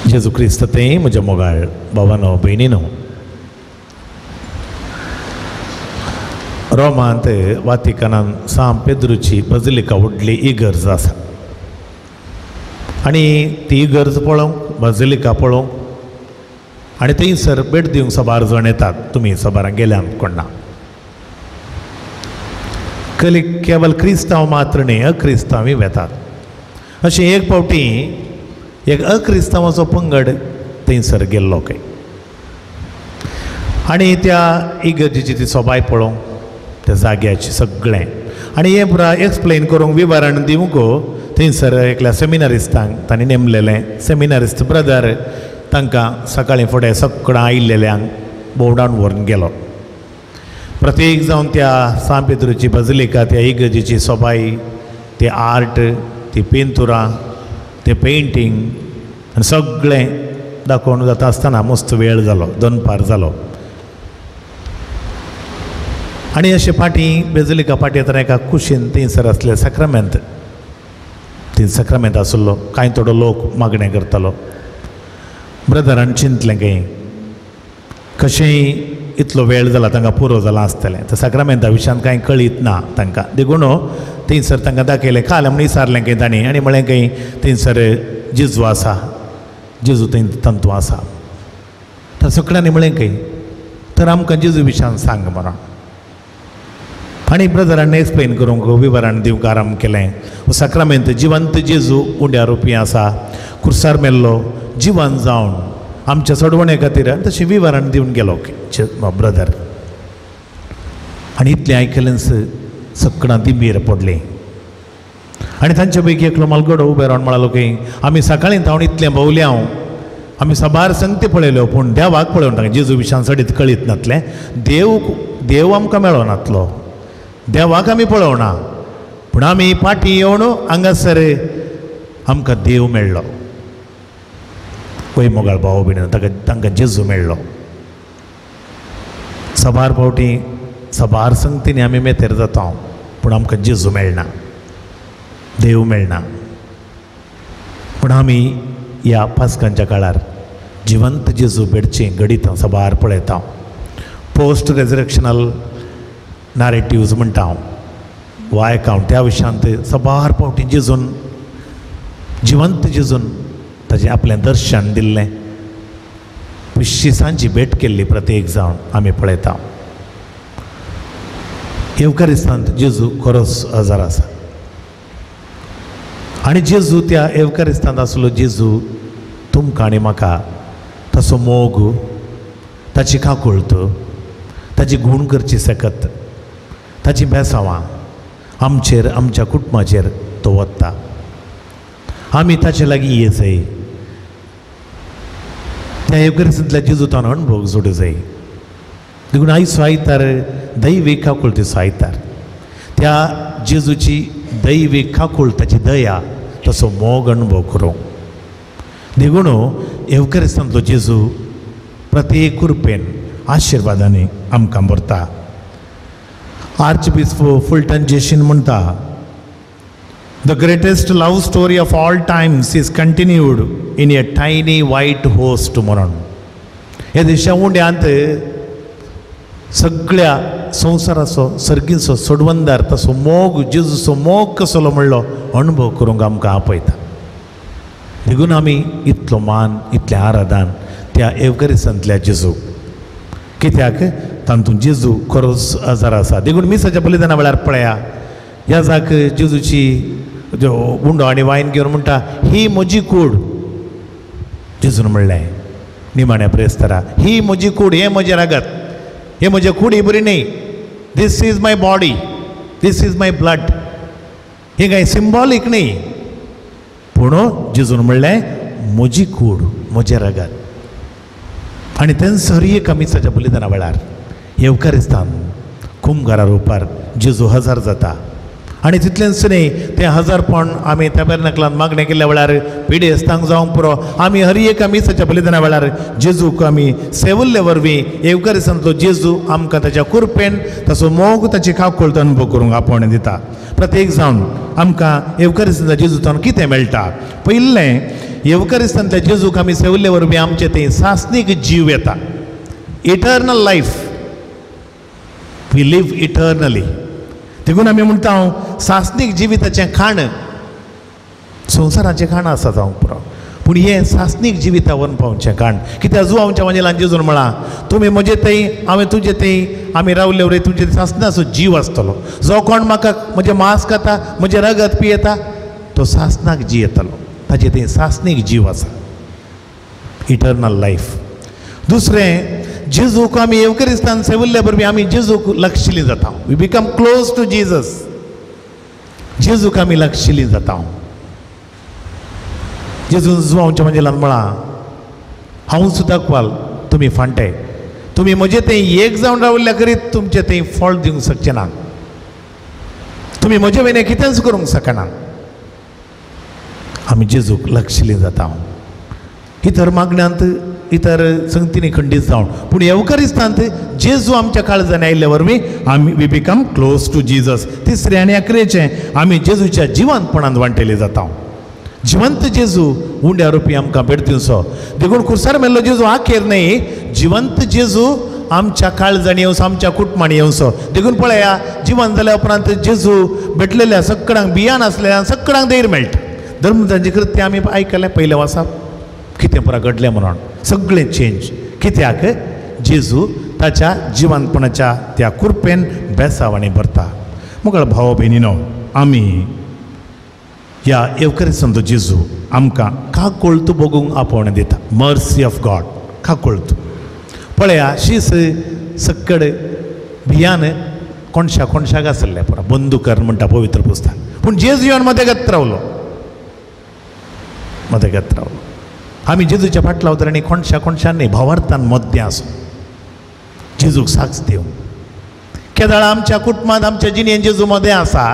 जेजू क्रिस्त ते म्हजे मोगाळ भावानो भयणीनो, रोमांत वातिकनान सान पेद्रूची बजिलिका व्हडली इगर्ज आसा आनी ती इगर्ज पळोवंक बजिलिका पळोवंक आनी थंयसर भेट दिवंक सबार जण येतात. तुमी सबाराक गेल्यात कोणा केवल क्रिस्तांव मात्र न्ही, अक्रिस्तांवूय वेतात. अशें एक फावटी एक अक्रिस्तांवाचो पंगड थंयसर गेल्लो खंय आनी त्या इगर्जेची ती सोबाय पळोवंक त्या जाग्याची सगळें आनी हें पुरा एक्सप्लेन करूंक विवरण दिवंक थंयसर एकल्या सेमिनारिस्टांक तांणी नेमलेलें सेमिनारिस्ट ब्रदर तांकां सकाळीं फुडें सगळ्यां आयिल्ल्यांक बोवडावन व्हरून गेलो. प्रत्येक जावन त्या सान पेद्रूची बजिलिका, त्या इगर्जेची सोबाय, ते आर्ट, ती पेंतुरां, ते पेंटींग आनी सगळें दाखोवन जाता आसतना मस्त वेळ जालो, दनपार जालो. आनी अशें फाटीं बेजिलिका फाटीं येतना एका कुशीन थंयसर आसले सक्रामेंत, थंय सक्रामेंत आसलो. कांय थोडो लोक मागणें करतालो. ब्रदरान चिंतलें की कशेंय इतलो वेळ जाला तांकां पुरो जाला आसतलें, त्या सक्रामेंता विशयान कांय कळीत ना तांकां. देखून थंयसर तांकां दाखयलें, खाल म्हूण विचारलें की तांणी आनी म्हळें की थंयसर जेजू आसा, जेजू थंय तंतू आसा. तर सगळ्यांनी म्हळें की तर आमकां जेजू विशयान सांग म्हणून. आनी ब्रदरान एक्सप्लेन करूंक विवरण दिवंक आराम केलें. सक्रामेंत जिवंत जेजू उंड्या रुपी आसा, क्रुसार मेल्लो, जिवंत जावन आमच्या सोडवणे खातीर तशें विवरण दिवन गेलो ब्रदर. आनी इतलें आयकलेंच सगळ्यां दिंबीर पडली. आनी तांचे पैकी एकलो मालगडो उबे रावन म्हणालो की आमी सकाळीं थावन इतलें भोंवले हांव, आमी सबार संगती पळयल्यो पूण देवाक पळोवन तांकां जेजू विशयान सडीत कळीत नातलें. देव आमकां मेळो नातलो, देवाक आमी पळोवना, पूण आमी फाटीं येवन हांगासर आमकां देव मेळ्ळो. पळय मोगाळ भाव भयण, तांकां जेजू मेळ्ळो. सबार फावटी सबार संगतींनी आमी मेतेर जाता पूण आमकां जेजू मेळना, देव मेळना. पूण आमी ह्या पास्कांच्या काळार जिवंत जेजू भेटची घडीत सबार पळयता. पोस्ट रेजरेक्शनल नॅरेटिव्ज म्हणटा हांव वा एकावंट त्या विशयांत सबार फावटी जेजून, जिवंत जेजून ताजें आपलें दर्शन दिल्लें, पिश्शिसांची भेट केल्ली प्रत्येक जावन आमी पळयता. एवकारिस्तांत जेजू खरोच हजर आसा आनी जेजू त्या एवकारिस्तांत आसलो जेजू तुमकां आनी म्हाका तसो मोग, ताची काकुळट, ताची गूण करची सकत, ताची बेसांवां आमचेर, आमच्या कुटुंबाचेर तो वत्ता. आमी ताचे लागीं ये जाय, त्या एवकारिस्तांतल्या जेजूतान अणभव जोडूं जाय. देखून आयज आयतार दैवीक काकुळटीचो आयतार. त्या जेजूची दैवीक काकुळटाची दया, तसो मोग अणभव करूं. देखून एवकारिस्तांतलो जेजू प्रत्येक कृपेन आशिर्वादांनी आमकां भरता. आर्चबिशप फुलटन जेशीन म्हणटा, The greatest love story of all times is continued in a tiny white host म्हणून. ह्या देशा उंड्यांत सगळ्या संवसाराचो सर्गीचो सोडवंदार तसो मोग, जेजूचो मोग कसलो म्हणलो अणभव करूंक आमकां आपयता. देखून आमी इतलो मान, इतलें आराधन त्या एवकारिस्तांतल्या जेजूक, कित्याक तातूंत जेजू खरोच हजर आसा. देखून मिसाच्या बलिदाना वेळार पळया, ह्या जाग जेजूची उंडो आनी वायन घेवन म्हणटा, ही म्हजी कूड. जेजून म्हणलें निमाण्या प्रेस्तारा, ही म्हजी कूड, हें म्हजें रगत, हे म्हजे कूड ही बरी न्ही. This is my body, this is my blood. हे कांय सिंबॉलीक न्ही, पूण जेजून म्हणलें म्हजी कूड, म्हजें रगत. आनी थंयसर एक मिसाच्या बलिदाना वेळार एवकारिस्तान कुंभकारा रुपार जेजू हजर जाता आनी तितलेंच न्ही तें हजारपण आमी टॅबरनॅकलांत मागणें केल्ल्या वेळार पिडेस्तांक जावंक पुरो आमी हर एक मिसाच्या बलिदाना वेळार जेजूक आमी सेवल्ले वरवीं एवकारिस्तांतलो जेजू आमकां ताच्या कुरपेन ताचो मोग ताची खावकळत अनुभव करूंक आपोवणें दिता. प्रत्येक जावन आमकां एवकारिस्तांतल्या जेजूतल्यान कितें मेळटा? पयलें, एवकारिस्तांतल्या जेजूक आमी सेवल्ले वरवीं आमचें तें सासणीक जीव येता. Eternal life, we live eternally. देखून आमी म्हणटा सासणीक जिविताचें खाण संवसाराचें खाण आसा जावंक पुरो, पूण हें सासणीक जिविता व्हरून पावचें खाण. कित्याक जो आमच्या वंजेलान जेजून म्हळां तुमी म्हजे थंय हांवें तुजे थंय आमी रावले वरय तुजे सासणाचो जीव आसतलो. जो कोण म्हाका म्हजें मांस खाता म्हजें रगत पियेता तो सासणाक जी येतलो. ताजे थंय सासणीक जीव आसा, इटर्नल लायफ. दुसरें, जेजूक आमी एवकारिस्तान सेवल्ले बरवीं आमी जेजूक लागशिल्लीं जाता. We become close to Jesus. जेजूक आमी लागशिल्लीं जाता. जेजून जुवांच्या मंजिलांत म्हळां हांव सुद्दां दाखवाल तुमी फांटे, तुमी म्हजे थंय एक जावन रावल्ल्या करीत तुमचें थंय फळ दिवंक शकचे ना, तुमी म्हजे वयलें कितेंच करूंक शकना. आमी जेजूक लागशिल्लीं जाता. इतर मागण्यांत इतर संगतींनी खंडीत जावन, पूण एवकारिस्तांत जेजू आमच्या काळजांत आयिल्ले वरवीं आमी we become close to Jesus. तिसरें आनी अकरेचें, आमी जेजूच्या जिवंतपणांत वांटेले जाता. जिवंत जेजू उंड्या रुपी आमकां भेट दिवचो. देखून खुर्सार मेल्लो जेजू आखेर न्ही, जिवंत जेजू आमच्या काळजांनी येवचो, आमच्या कुटुंबांनी येवचो. देखून पळया, जिवंत जाल्या उपरांत जेजू भेटलेल्या सगळ्यांक भियान आसलेल्या सगळ्यांक धैर्य मेळटा. धर्मदांची कृत्य आमी आयकलें पयल्या वर्सा कितें पुरा घडलें म्हणून. सगळें चेंज. कित्याक? जेजू ताच्या जिवंतपणाच्या त्या कुरपेन बेसावांनी भरता. मुखार भाव भयणीनो, आमी ह्या एवकारिस्तांतलो जेजू आमकां काकूळत बगूंक आपोवणें दिता. मर्सी ऑफ गॉड, काकूळत. पळया, शीस सक्कड भियान कोणशाक आसलें पुरा, बंदूकर म्हणटा पवित्र पुस्तक. पूण जेजू येवन मदेगत रावलो, मदेगत रावलो. आमी जेजूच्या फाटला उतर आनी कोणशांनी भावार्थान मद्दे आसूं जेजूक साक्ष दिवं. केदाळ आमच्या कुटुंबांत आमच्या जिणेंत जेजू मदें आसा,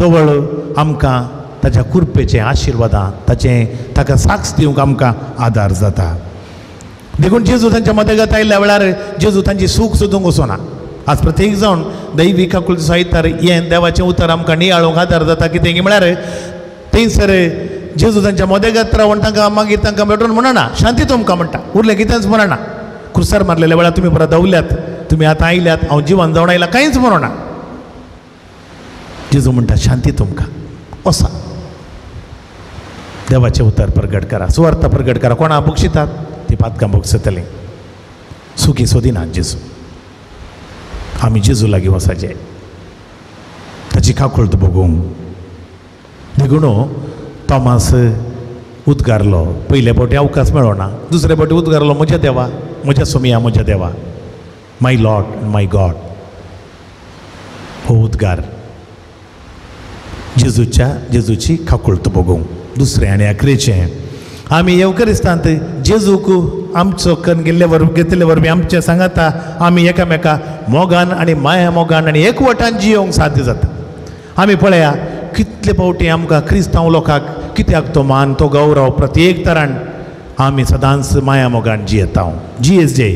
तवळ आमकां ताच्या कुरपेचें आशिर्वादां ताका साक्ष दिवंक आमकां आदार जाता. देखून जेजू तांच्या मदेगत आयिल्ल्या वेळार जेजू तांची सूख सोदूंक वचना. आज प्रत्येक जावन दैवी काकूळ साहित्यार हें देवाचें उतर आमकां नियाळूंक आदार जाता. कितें म्हळ्यार थंयसर जेजू तांच्या मदेगत रावन तांकां मागीर तांकां भेटून म्हणना शांती तुमकां म्हणटा, उरलें कितेंच म्हणना. खुर्सार मारलेल्या वेळार तुमी परत दवल्यात, तुमी आतां आयल्यात, हांव जिवन जावन आयला, कांयच म्हणना. जेजू म्हणटा शांती तुमकां, वसा, देवाचें उतर प्रगट करा, सुवार्थ प्रगट करा. कोणा बुक्षितात ती पातकां बुक्षतलीं. सुखी सोदिनात जेजू. आमी जेजू लागीं वसाचें, ताची काकूळत बगूंक. देखून तोमास उद्गारलो, पयले फावटी अवकाश मेळोना, दुसरे फावटी उद्गारलो, म्हज्या देवा, म्हज्या सोमिया, म्हज्या देवा, माय लॉर्ड एंड माय गॉड. हो उद्गार जेजूची काकूळत बगूंक. दुसरें आनी अकरेचें, आमी एवकारिस्तांत जेजूक आमचो कन्न गेल्ले घेतले वरवीं आमचे सांगाता आमी एकामेका मोगान आनी माया मोगान आनी एकवटान जियोंक साध्य जाता. आमी पळया कितले फावटी आमकां क्रिस्तांव लोकांक कित्याक तो मान, तो गौरव प्रत्येक तरान आमी सदांच माया मोगान जियेता. जियेजे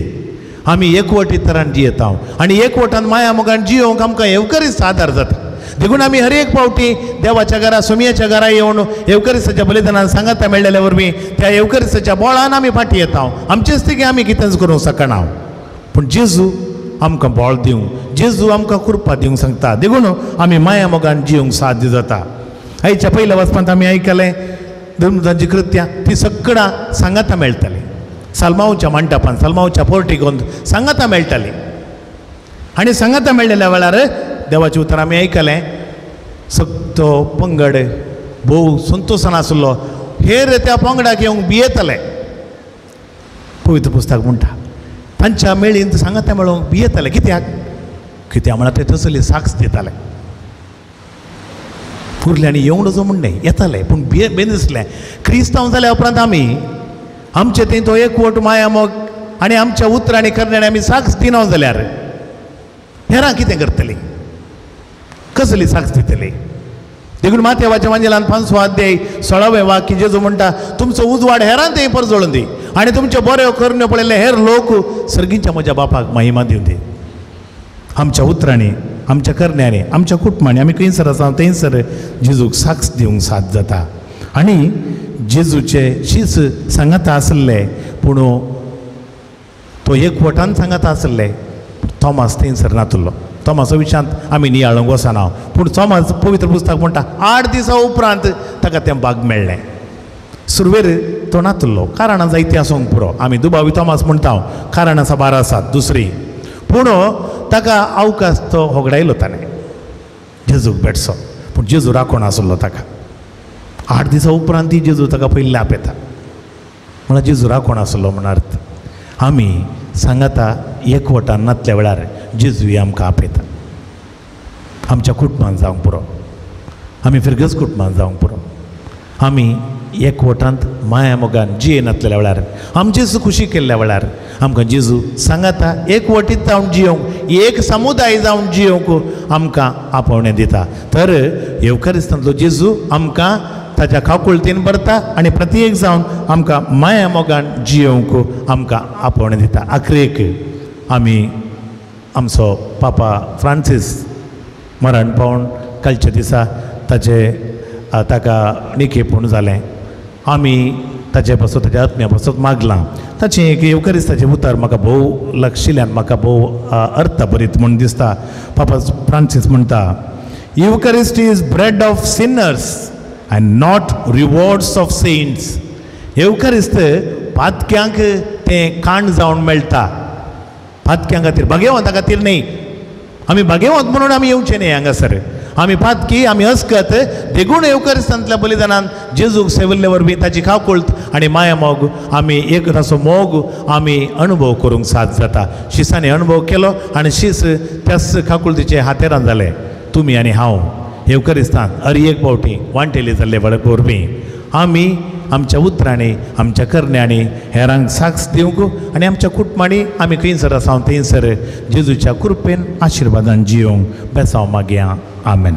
आमी एकवटी तरान जियेता आनी एकवटान माया मोगान जियोंक आमकां एवकारिस्त आदार जाता. देखून आमी हर एक फावटी देवाच्या घरा, सोमियाच्या घरा येवन एवकारिस्ताच्या बलिदानान सांगाता मेळिल्ल्या वरवीं त्या एवकारिस्ताच्या बोळान आमी फाटी येता. आमचेच तिगे आमी कितेंच करूंक शकना. पूण जेजू आमकां बोळ दिवंक, जेजू आमकां कृपा दिवंक सांगता. देखून आमी माया मोगान जियोंक साध्य जाता. आयच्या पयल्या वचपांत आमी आयकलें धर्मदांची कृत्यां ती सगळां सांगाता मेळटालीं. सालमांवच्या मंडपान, सालमांवच्या पोर्टिकोंत सांगाता मेळटालीं. आनी सांगाता मेळिल्ल्या वेळार देवाचें उतर आमी आयकलें. तो पंगड भोव संतोशान आसलो, हेर त्या पंगडाक येवंक भियेताले. पवित्र पुस्तक म्हणटा तांच्या मेळीन सांगाता मेळोवंक भियेताले. कित्याक म्हळ्यार ते तसली साक्ष दिताले. उरले आनी येवं नजो म्हणणे येताले, पूण बेदिसलें. क्रिस्तांव जाल्या उपरांत आमी आमचे थंय तो एकवट माया मोग आनी आमच्या उतरांनी करण्यानी आमी साक्ष दिना जाल्यार हेरां कितें करतलीं? कसली साक्ष दितली. देखून माथेवाच्या वांजेलान 5 अध्याय 16वें वाक्य जेजू म्हणटा तुमचो उजवाड हेरांत तें परजळून दी आनी तुमच्यो बऱ्यो करण्यो पळयले हेर लोक सर्गीच्या म्हज्या बापाक महिमा दिवं दी. आमच्या उतरांनी आमच्या करण्यांनी आमच्या कुटुंबांनी आमी खंयसर आसा थंयसर जेजूक साक्ष दिवंक साद जाता. आनी जेजूचे शीस सांगाता आसले पूण तो एकवटान सांगाता आसले. थॉमास थंयसर नातुल्लो. थॉमासा विशयांत आमी नियाळोंक वचना पूण थॉमास पवित्र पुस्तक म्हणटा 8 दिसां उपरांत ताका तें भाग मेळ्ळें. सुरवेर तो नातुल्लो कारणां जायती आसूंक पुरो. आमी दुबावी थॉमास म्हणटा कारणां 12 आसात दुसरी पूण ताका अवकाश तो होगडायलो ताणें जेजूक भेटसो. पूण जेजू राखोण आसलो ताका. 8 दिसां उपरांत ती जेजू ताका पयलीं आपयता म्हळ्यार जेजू राखोण आसलो म्हण अर्थ. आमी सांगाता एकवटान नातल्या वेळार जेजूय आमकां आपयता. आमच्या कुटुंबान जावंक पुरो. आमी फिरगस कुटुंबान जावंक पुरो. आमी एकवटांत माया मोगान जिये नातलेल्या वेळार आमची खुशी केल्ल्या वेळार आमकां जेजू सांगाता एकवटीत जावन जियोंक एक समुदाय जावन जियोंक आमकां आपोवणें दिता. तर येवकारिस्तांतलो जेजू आमकां ताच्या खाकुळतेन भरता आनी प्रत्येक जावन आमकां माया मोगान जियोंक आमकां आपोवणें दिता. आखरेक आमी आमचो पापा फ्रांसीस मरण पावन कालच्या दिसा ताका निखेपूण जालें. आमी ताचे पासून ताच्या आत्म्या पासून मागलां. ताचें एक येवकारिस्ताचें उतर म्हाका भोव लक्षिल्ल्यान म्हाका भोव अर्थ भरीत म्हूण दिसता. पापा फ्रांसीस म्हणटा Eucharist is bread of sinners and not rewards of saints. येवकारिस्त पातक्यांक तें खाण जावन मेळटा. पातक्यां खातीर भाग्यवंता खातीर न्ही. आमी भाग्यवंत म्हणून आमी येवचें न्ही हांगासर. आमी पातकी आमी अस्कत देखून येवकारिस्तांतल्या बलिदानान जेजूक सेविल्ले वरवीं ताची खावकुळत आनी माया मोग आमी एक ताचो मोग आमी अनुभव करूंक साद जाता. शिसांनी अनुभव केलो आनी शीस त्याच खाकुळतीचे हातेरान जाले. तुमी आनी हांव येवकारिस्तांत एक फावटी वांटेली जाल्ले वरवीं आमी आमच्या उतरांनी आमच्या करण्यांनी हेरांक साक्ष दिवंक आनी आमच्या कुटुंबांनी आमी खंयसर आसा थंयसर जेजूच्या कृपेन आशिर्वादान जियोंक बेसांव मागया. आमेन.